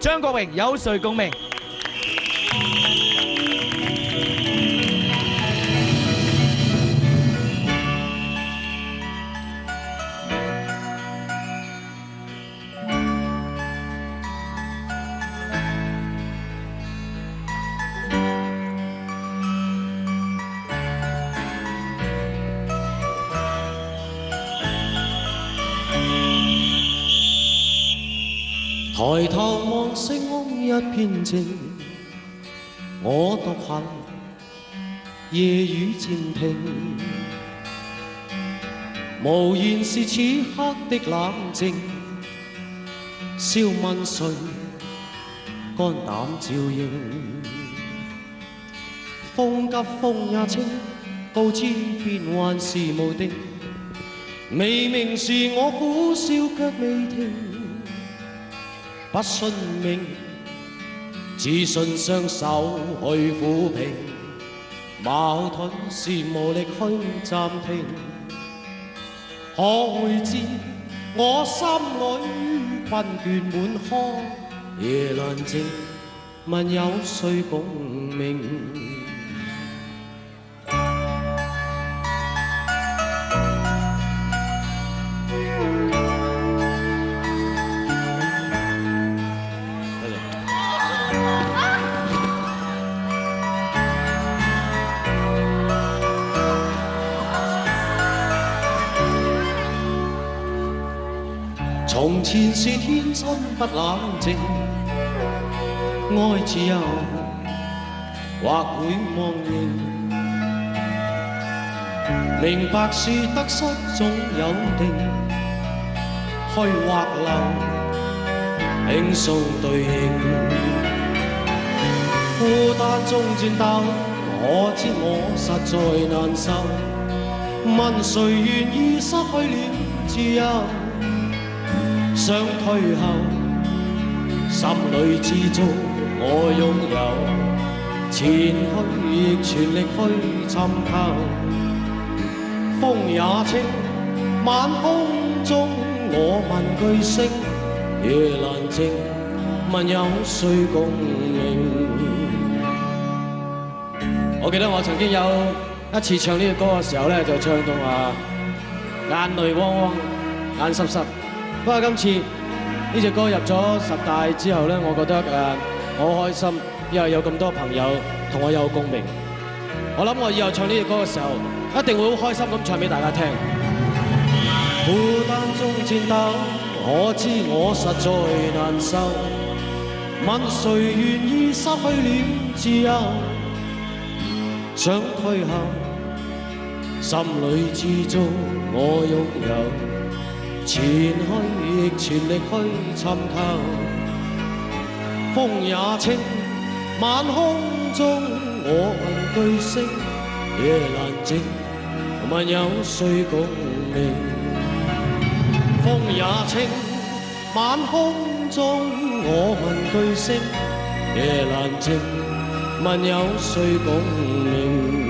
張國榮有誰共鳴？抬頭望星空一片靜，我獨行，夜雨漸停，無言是此刻的冷靜，笑問誰肝膽照應，風急風也清，告知變幻是無定，未明時我苦笑卻未停。不信命，只信雙手去撫平，矛盾是無力去暫停。可會知我心裏困倦滿腔，夜闌靜，問有誰共鳴？從前是天真不冷靜，愛自由或會忘形，明白是得失總有定，虛或流，輕鬆對應，孤單中戰鬥，我知我實在難受，問誰願意失去了自由？想退後，心裏知足我擁有，前去亦全力去尋求。風也清，晚空中我問句星，夜闌靜，問有誰共鳴？我記得我曾經有一次唱呢個歌嘅時候咧，就唱到話眼淚汪汪，眼濕濕。不過今次呢隻歌入咗10大之後咧，我覺得我好開心，因為有咁多朋友同我有共鳴。我諗我以後唱呢隻歌嘅時候，一定會好開心咁唱俾大家聽。孤單中戰鬥，我知我實在難受，問誰願意失去了自由？想退後，心裏知足我擁有。前去亦全力去尋求，風也清，晚空中我問句星，夜闌靜，問有誰共鳴？風也清，晚空中我問句星，夜闌靜，問有誰共鳴？